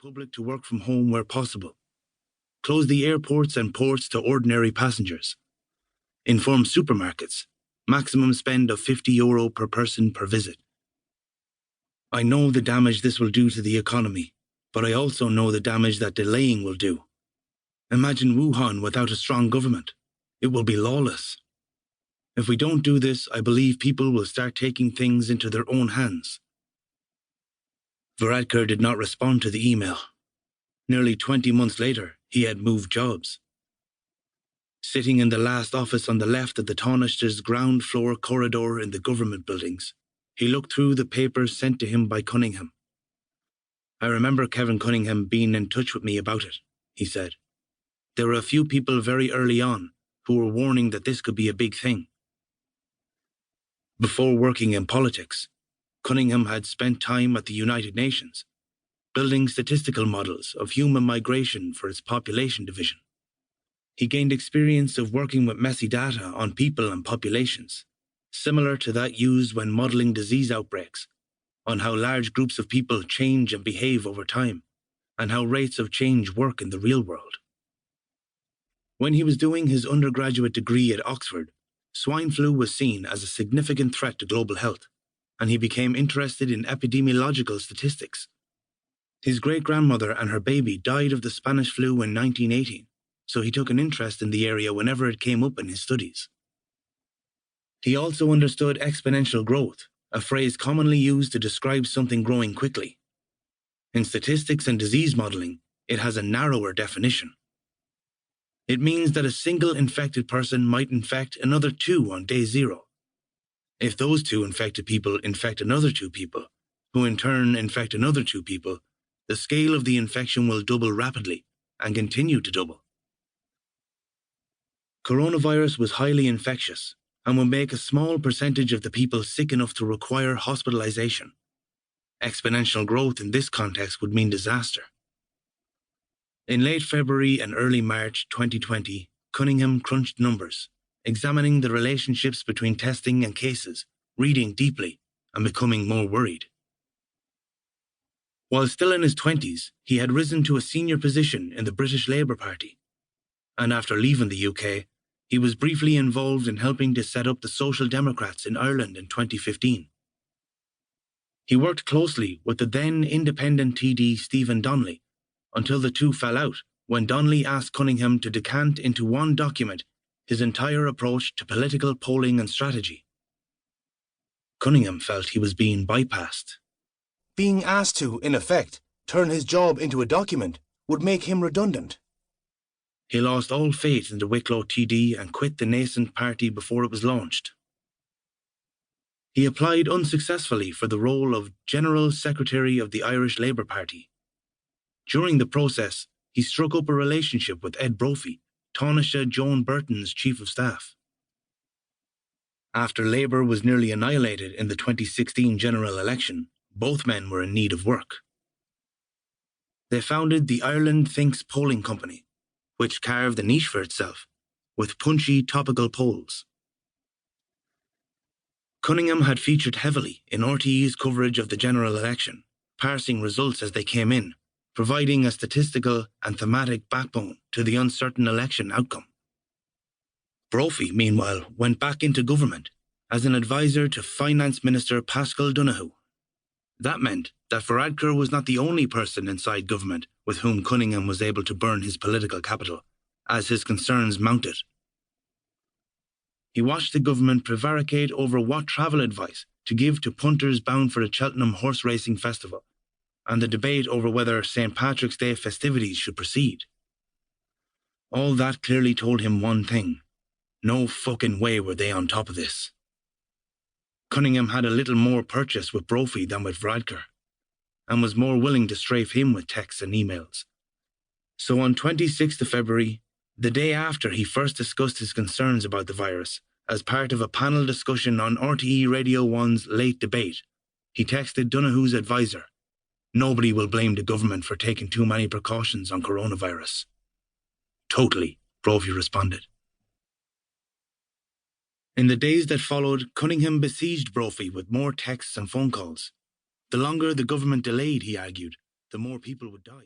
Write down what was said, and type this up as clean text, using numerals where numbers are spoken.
public to work from home where possible, close the airports and ports to ordinary passengers, inform supermarkets, maximum spend of €50 per person per visit. I know the damage this will do to the economy, but I also know the damage that delaying will do. Imagine Wuhan without a strong government. It will be lawless. If we don't do this, I believe people will start taking things into their own hands. Varadkar did not respond to the email. Nearly 20 months later, he had moved jobs. Sitting in the last office on the left of the Taoiseach's ground floor corridor in the government buildings, he looked through the papers sent to him by Cunningham. I remember Kevin Cunningham being in touch with me about it, he said. There were a few people very early on who were warning that this could be a big thing. Before working in politics, Cunningham had spent time at the United Nations, building statistical models of human migration for its population division. He gained experience of working with messy data on people and populations, similar to that used when modeling disease outbreaks, on how large groups of people change and behave over time, and how rates of change work in the real world. When he was doing his undergraduate degree at Oxford, swine flu was seen as a significant threat to global health, and he became interested in epidemiological statistics. His great-grandmother and her baby died of the Spanish flu in 1918, so he took an interest in the area whenever it came up in his studies. He also understood exponential growth, a phrase commonly used to describe something growing quickly. In statistics and disease modeling, it has a narrower definition. It means that a single infected person might infect another 2 on day 0. If those 2 infected people infect another 2 people, who in turn infect another 2 people, the scale of the infection will double rapidly and continue to double. Coronavirus was highly infectious and would make a small percentage of the people sick enough to require hospitalization. Exponential growth in this context would mean disaster. In late February and early March 2020, Cunningham crunched numbers, examining the relationships between testing and cases, reading deeply, and becoming more worried. While still in his 20s, he had risen to a senior position in the British Labour Party, and after leaving the UK, he was briefly involved in helping to set up the Social Democrats in Ireland in 2015. He worked closely with the then independent TD Stephen Donnelly until the two fell out when Donnelly asked Cunningham to decant into one document his entire approach to political polling and strategy. Cunningham felt he was being bypassed. Being asked to, in effect, turn his job into a document would make him redundant. He lost all faith in the Wicklow TD and quit the nascent party before it was launched. He applied unsuccessfully for the role of General Secretary of the Irish Labour Party. During the process, he struck up a relationship with Ed Brophy, Taoiseach Joan Burton's Chief of Staff. After Labour was nearly annihilated in the 2016 general election, both men were in need of work. They founded the Ireland Thinks polling company, which carved a niche for itself, with punchy topical polls. Cunningham had featured heavily in RTÉ's coverage of the general election, parsing results as they came in, providing a statistical and thematic backbone to the uncertain election outcome. Brophy, meanwhile, went back into government as an advisor to Finance Minister Paschal Donohoe. That meant that Varadkar was not the only person inside government with whom Cunningham was able to burn his political capital, as his concerns mounted. He watched the government prevaricate over what travel advice to give to punters bound for the Cheltenham Horse Racing Festival, and the debate over whether St. Patrick's Day festivities should proceed. All that clearly told him one thing: no fucking way were they on top of this. Cunningham had a little more purchase with Brophy than with Varadkar, and was more willing to strafe him with texts and emails. So on 26th of February, the day after he first discussed his concerns about the virus, as part of a panel discussion on RTE Radio 1's Late Debate, he texted Donohoe's advisor, "Nobody will blame the government for taking too many precautions on coronavirus." "Totally," Brophy responded. In the days that followed, Cunningham besieged Brophy with more texts and phone calls. The longer the government delayed, he argued, the more people would die.